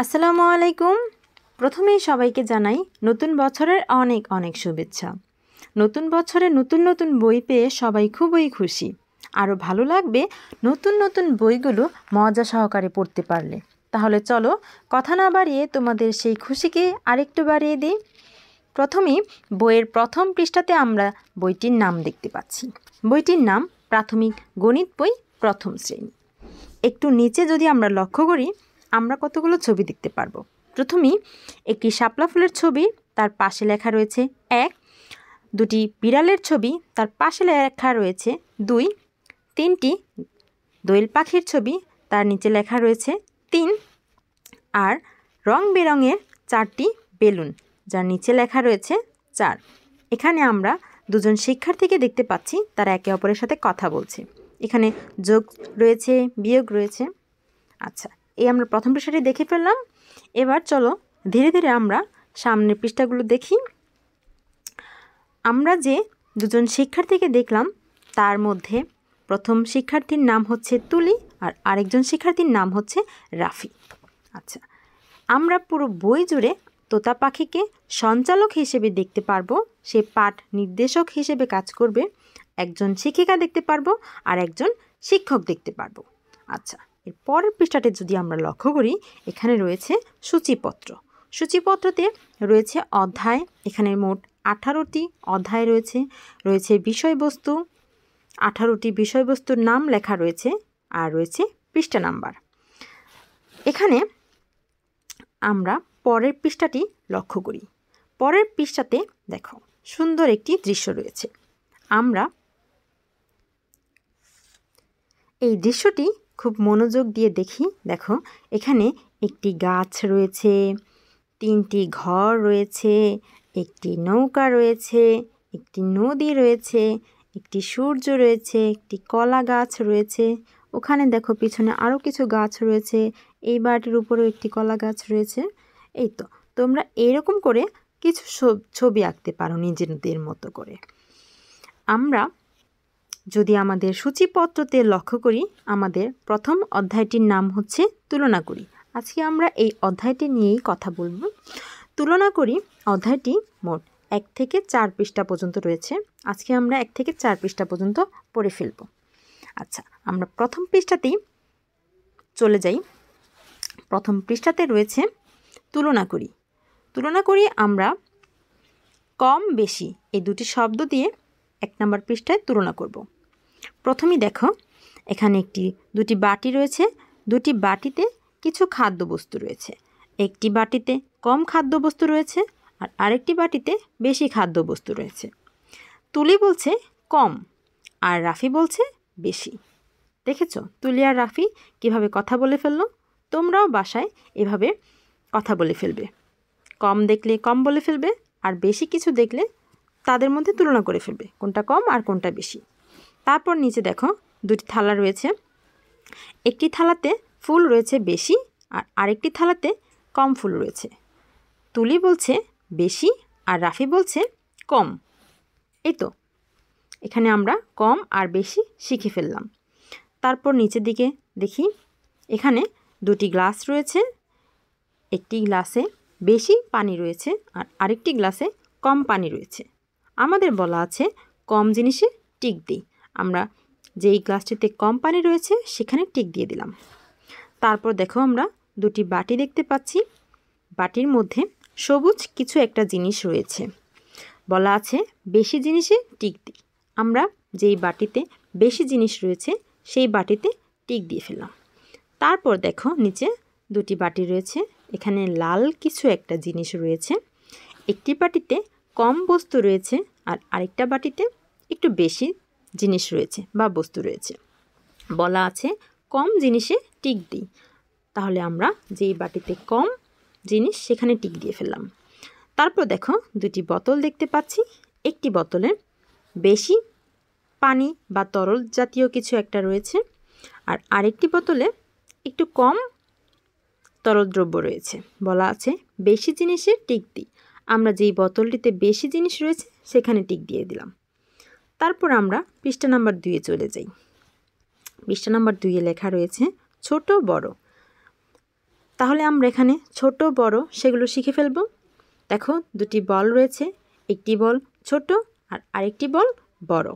আসসালামু আলাইকুম। প্রথমেই সবাইকে জানাই নতুন বছরের অনেক অনেক শুভেচ্ছা। নতুন বছরে নতুন নতুন বই পেয়ে সবাই খুবই খুশি। আরও ভালো লাগবে নতুন নতুন বইগুলো মজা সহকারে পড়তে পারলে। তাহলে চলো কথা না বাড়িয়ে তোমাদের সেই খুশিকে আরেকটু বাড়িয়ে দিই। প্রথমেই বইয়ের প্রথম পৃষ্ঠাতে আমরা বইটির নাম দেখতে পাচ্ছি। বইটির নাম প্রাথমিক গণিত বই প্রথম শ্রেণী। একটু নিচে যদি আমরা লক্ষ্য করি আমরা কতগুলো ছবি দেখতে পারবো। প্রথমেই একটি শাপলা ফুলের ছবি, তার পাশে লেখা রয়েছে 1। দুটি বিড়ালের ছবি, তার পাশে লেখা রয়েছে 2। তিনটি দোয়েল পাখির ছবি, তার নিচে লেখা রয়েছে 3। আর রং বেরঙের 4টি বেলুন, যার নিচে লেখা রয়েছে 4। এখানে আমরা দুজন শিক্ষার্থীকে দেখতে পাচ্ছি, তারা একে অপরের সাথে কথা বলছে। এখানে যোগ রয়েছে, বিয়োগ রয়েছে। আচ্ছা, এই আমরা প্রথম পৃষ্ঠাটি দেখে ফেললাম। এবার চলো ধীরে ধীরে আমরা সামনের পৃষ্ঠাগুলো দেখি। আমরা যে দুজন শিক্ষার্থীকে দেখলাম তার মধ্যে প্রথম শিক্ষার্থীর নাম হচ্ছে তুলি আর আরেকজন শিক্ষার্থীর নাম হচ্ছে রাফি। আচ্ছা, আমরা পুরো বই জুড়ে তোতা পাখিকে সঞ্চালক হিসেবে দেখতে পারবো, সে পাঠ নির্দেশক হিসেবে কাজ করবে। একজন শিক্ষিকা দেখতে পারবো আর একজন শিক্ষক দেখতে পারবো। আচ্ছা, এর পরের পৃষ্ঠাতে যদি আমরা লক্ষ্য করি এখানে রয়েছে সূচিপত্র। সূচিপত্রতে রয়েছে অধ্যায়, এখানে মোট 18টি অধ্যায় রয়েছে। রয়েছে বিষয়বস্তু, 18টি বিষয়বস্তুর নাম লেখা রয়েছে আর রয়েছে পৃষ্ঠা নাম্বার। এখানে আমরা পরের পৃষ্ঠাটি লক্ষ্য করি। পরের পৃষ্ঠাতে দেখো সুন্দর একটি দৃশ্য রয়েছে। আমরা এই দৃশ্যটি খুব মনোযোগ দিয়ে দেখি। দেখো এখানে একটি গাছ রয়েছে, 3টি ঘর রয়েছে, একটি নৌকা রয়েছে, একটি নদী রয়েছে, একটি সূর্য রয়েছে, একটি কলা গাছ রয়েছে। ওখানে দেখো পিছনে আরও কিছু গাছ রয়েছে, এই বাড়িটির উপরেও একটি কলা গাছ রয়েছে। এই তো তোমরা এরকম করে কিছু ছবি আঁকতে পারো নিজেদের মতো করে। আমরা যদি আমাদের সূচিপত্রতে লক্ষ্য করি, আমাদের প্রথম অধ্যায়টির নাম হচ্ছে তুলনা করি। আজকে আমরা এই অধ্যায়টি নিয়েই কথা বলবো। তুলনা করি অধ্যায়টি মোট 1 থেকে 4 পৃষ্ঠা পর্যন্ত রয়েছে। আজকে আমরা 1 থেকে 4 পৃষ্ঠা পর্যন্ত পড়ে ফেলব। আচ্ছা, আমরা প্রথম পৃষ্ঠাতেই চলে যাই। প্রথম পৃষ্ঠাতে রয়েছে তুলনা করি। তুলনা করি আমরা কম বেশি এই দুটি শব্দ দিয়ে 1 নম্বর পৃষ্ঠায় তুলনা করব। প্রথমেই দেখো এখানে দুটি বাটি রয়েছে। দুটি বাটিতে কিছু খাদ্যবস্তু রয়েছে। একটি বাটিতে কম খাদ্যবস্তু রয়েছে আর আরেকটি বাটিতে বেশি খাদ্যবস্তু রয়েছে। তুলি বলছে কম আর রাফি বলছে বেশি। দেখেছো তুলি আর রাফি কিভাবে কথা বলে ফেললো? তোমরাও বাসায় এভাবে কথা বলে ফেলবে। কম দেখলে কম বলে ফেলবে আর বেশি কিছু দেখলে তাদের মধ্যে তুলনা করে ফেলবে কোনটা কম আর কোনটা বেশি। তারপর নিচে দেখো দুটি থালা রয়েছে। একটি থালাতে ফুল রয়েছে বেশি আর আরেকটি থালাতে কম ফুল রয়েছে। তুলি বলছে বেশি আর রাফি বলছে কম। এই তো এখানে আমরা কম আর বেশি শিখে ফেললাম। তারপর নিচের দিকে দেখি, এখানে দুটি গ্লাস রয়েছে। একটি গ্লাসে বেশি পানি রয়েছে আর আরেকটি গ্লাসে কম পানি রয়েছে। আমাদের বলা আছে কম জিনিসে টিক দিই। আমরা যেই গ্লাসটিতে কম পানি রয়েছে সেখানে টিক দিয়ে দিলাম। তারপর দেখো আমরা দুটি বাটি দেখতে পাচ্ছি। বাটির মধ্যে সবুজ কিছু একটা জিনিস রয়েছে। বলা আছে বেশি জিনিসে টিক দিই। আমরা যেই বাটিতে বেশি জিনিস রয়েছে সেই বাটিতে টিক দিয়ে ফেললাম। তারপর দেখো নিচে দুটি বাটি রয়েছে। এখানে লাল কিছু একটা জিনিস রয়েছে। একটি বাটিতে কম বস্তু রয়েছে আর আরেকটা বাটিতে একটু বেশি জিনিস রয়েছে বা বস্তু রয়েছে। বলা আছে কম জিনিসে টিক দিই। তাহলে আমরা যেই বাটিতে কম জিনিস সেখানে টিক দিয়ে ফেললাম। তারপর দেখো দুটি বোতল দেখতে পাচ্ছি। একটি বোতলে বেশি পানি বা তরল জাতীয় কিছু একটা রয়েছে আর আরেকটি বোতলে একটু কম তরল দ্রব্য রয়েছে। বলা আছে বেশি জিনিসে টিক দিই। আমরা যেই বোতলটিতে বেশি জিনিস রয়েছে সেখানে টিক দিয়ে দিলাম। তারপর আমরা পৃষ্ঠা নাম্বার 2-এ চলে যাই। পৃষ্ঠা নাম্বার 2-এ লেখা রয়েছে ছোট বড়। তাহলে আমরা এখানে ছোট বড় সেগুলো শিখে ফেলব। দেখো দুটি বল রয়েছে, একটি বল ছোট আর আরেকটি বল বড়।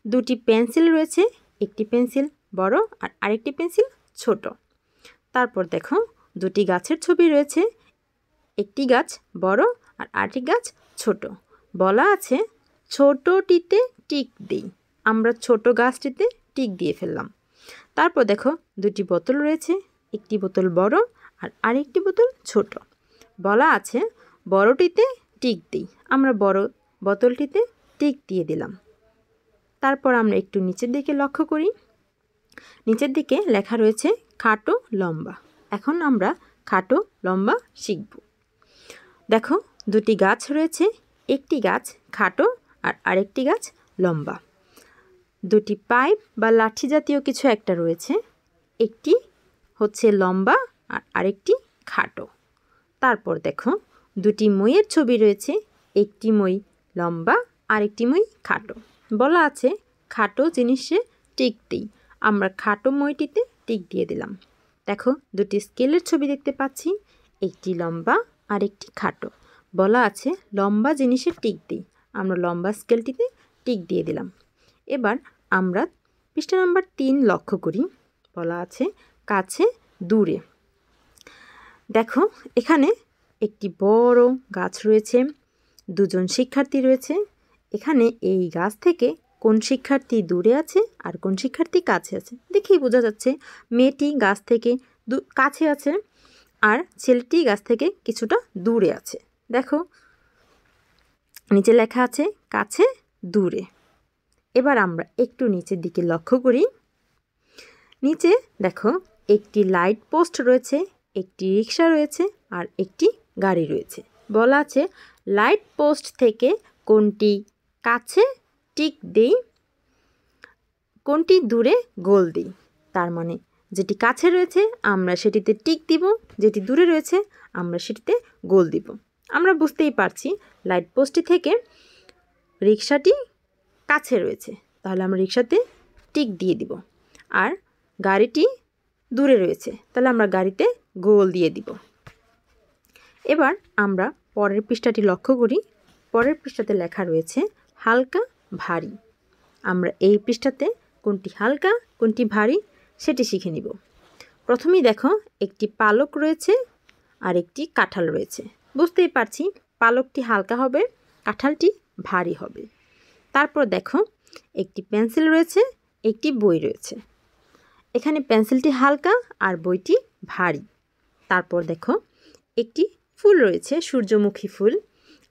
দুটি পেন্সিল রয়েছে, একটি পেন্সিল বড় আর আরেকটি পেন্সিল ছোট। তারপর দেখো দুটি গাছের ছবি রয়েছে, একটি গাছ বড় আর আরেকটি গাছ ছোট। বলা আছে ছোটটিতে টিক দিই, আমরা ছোট গাছটিতে টিক দিয়ে ফেললাম। তারপর দেখো দুটি বোতল রয়েছে, একটি বোতল বড় আর আরেকটি বোতল ছোট। বলা আছে বড়টিতে টিক দিই, আমরা বড় বোতলটিতে টিক দিয়ে দিলাম। তারপর আমরা একটু নিচের দিকে লক্ষ্য করি, নিচের দিকে লেখা রয়েছে খাটো লম্বা। এখন আমরা খাটো লম্বা শিখব। দেখো দুটি গাছ রয়েছে, একটি গাছ খাটো আর আরেকটি গাছ লম্বা। দুটি পাইপ বা লাঠি জাতীয় কিছু একটা রয়েছে, একটি হচ্ছে লম্বা আর আরেকটি খাটো। তারপর দেখো দুটি মইয়ের ছবি রয়েছে, একটি মই লম্বা আর একটি মই খাটো। বলা আছে খাটো জিনিসে টিক দিই, আমরা খাটো মইটিতে টিক দিয়ে দিলাম। দেখো দুটি স্কেলের ছবি দেখতে পাচ্ছি, একটি লম্বা আর একটি খাটো। বলা আছে লম্বা জিনিসে টিক দিই, আমরা লম্বা স্কেলটিতে টিক দিয়ে দিলাম। এবার আমরা পৃষ্ঠা নাম্বার 3 লক্ষ্য করি। বলা আছে কাছে দূরে। দেখো এখানে একটি বড় গাছ রয়েছে, দুজন শিক্ষার্থী রয়েছে। এখানে এই গাছ থেকে কোন শিক্ষার্থী দূরে আছে আর কোন শিক্ষার্থী কাছে আছে দেখেই বোঝা যাচ্ছে। মেয়েটি গাছ থেকে কাছে আছে আর ছেলেটি গাছ থেকে কিছুটা দূরে আছে। দেখো নিচে লেখা আছে কাছে দূরে। এবার আমরা একটু নিচের দিকে লক্ষ্য করি, নিচে দেখো একটি লাইট পোস্ট রয়েছে, একটি রিক্সা রয়েছে আর একটি গাড়ি রয়েছে। বলা আছে লাইট পোস্ট থেকে কোনটি কাছে টিক দিই, কোনটি দূরে গোল দিই। তার মানে যেটি কাছে রয়েছে আমরা সেটিতে টিক দিব, যেটি দূরে রয়েছে আমরা সেটিতে গোল দিব। আমরা বুঝতেই পারছি লাইট পোস্টটি থেকে রিক্সাটি কাছে রয়েছে, তাহলে আমরা রিক্সাতে টিক দিয়ে দিব। আর গাড়িটি দূরে রয়েছে, তাহলে আমরা গাড়িতে গোল দিয়ে দিব। এবার আমরা পরের পৃষ্ঠাটি লক্ষ্য করি। পরের পৃষ্ঠাতে লেখা রয়েছে হালকা ভারী। আমরা এই পৃষ্ঠাতে কোনটি হালকা কোনটি ভারী সেটি শিখে নিব। প্রথমেই দেখো একটি পালক রয়েছে আর একটি কাঁঠাল রয়েছে। বুঝতেই পারছি পালকটি হালকা হবে, কাঁঠালটি ভারী হবে। তারপর দেখো একটি পেন্সিল রয়েছে, একটি বই রয়েছে। এখানে পেন্সিলটি হালকা আর বইটি ভারী। তারপর দেখো একটি ফুল রয়েছে, সূর্যমুখী ফুল,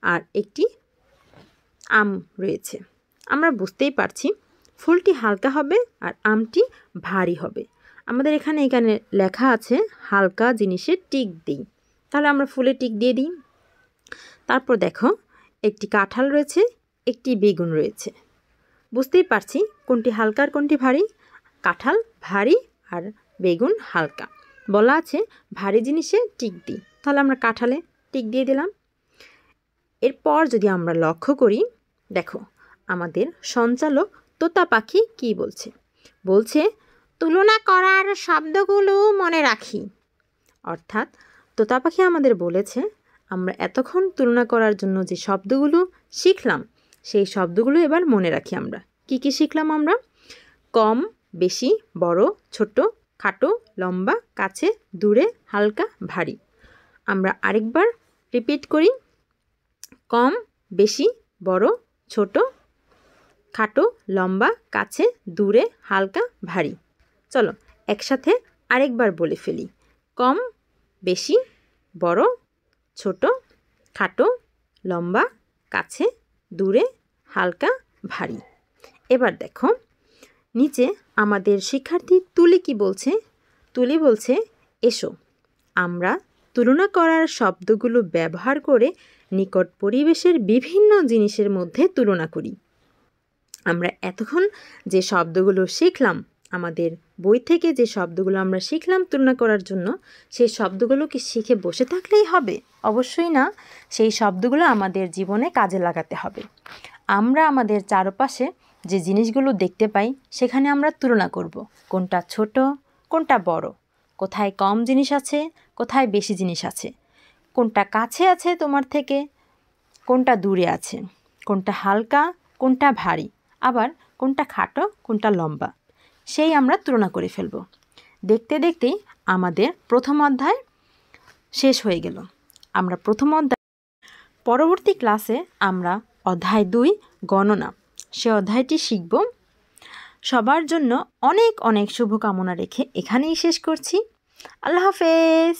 আর একটি আম রয়েছে। আমরা বুঝতেই পারছি ফুলটি হালকা হবে আর আমটি ভারী হবে। আমাদের এখানে লেখা আছে হালকা জিনিসে টিক দিই, তাহলে আমরা ফুলে টিক দিয়ে দিই। তারপর দেখো একটি কাঁঠাল রয়েছে, একটি বেগুন রয়েছে। বুঝতেই পারছি কোনটি হালকা আর কোনটি ভারী। কাঁঠাল ভারী আর বেগুন হালকা। বলা আছে ভারী জিনিসে টিক দিই, তাহলে আমরা কাঁঠালে টিক দিয়ে দিলাম। এরপর যদি আমরা লক্ষ্য করি, দেখো আমাদের সঞ্চালক তোতা পাখি কি বলছে। বলছে তুলনা করার শব্দগুলো মনে রাখি। অর্থাৎ তোতা পাখি আমাদের বলেছে আমরা এতক্ষণ তুলনা করার জন্য যে শব্দগুলো শিখলাম সেই শব্দগুলো এবার মনে রাখি। আমরা কি কি শিখলাম? আমরা কম বেশি, বড় ছোট, খাটো লম্বা, কাছে দূরে, হালকা ভারী। আমরা আরেকবার রিপিট করি, কম বেশি, বড় ছোট, খাটো লম্বা, কাছে দূরে, হালকা ভারী। চলো একসাথে আরেকবার বলে ফেলি, কম বেশি, বড় ছোট, খাটো লম্বা, কাছে দূরে, হালকা ভারী। এবার দেখো নিচে আমাদের শিক্ষার্থী তুলি কি বলছে। তুলি বলছে এসো আমরা তুলনা করার শব্দগুলো ব্যবহার করে নিকট পরিবেশের বিভিন্ন জিনিসের মধ্যে তুলনা করি। আমরা এতক্ষণ যে শব্দগুলো শিখলাম, আমাদের বই থেকে যে শব্দগুলো আমরা শিখলাম তুলনা করার জন্য, সেই শব্দগুলো কি শিখে বসে থাকলেই হবে? অবশ্যই না, সেই শব্দগুলো আমাদের জীবনে কাজে লাগাতে হবে। আমরা আমাদের চারপাশে যে জিনিসগুলো দেখতে পাই সেখানে আমরা তুলনা করব, কোনটা ছোট কোনটা বড়, কোথায় কম জিনিস আছে, কোথায় বেশি জিনিস আছে, কোনটা কাছে আছে তোমার থেকে, কোনটা দূরে আছে, কোনটা হালকা, কোনটা ভারী, আবার কোনটা খাটো, কোনটা লম্বা, সেই আমরা তুলনা করে ফেলব। দেখতে দেখতেই আমাদের প্রথম অধ্যায় শেষ হয়ে গেল। আমরা প্রথম অধ্যায় পরবর্তী ক্লাসে আমরা অধ্যায় 2 গণনা সে অধ্যায়টি শিখব। সবার জন্য অনেক অনেক শুভকামনা রেখে এখানেই শেষ করছি। আল্লাহ হাফেজ।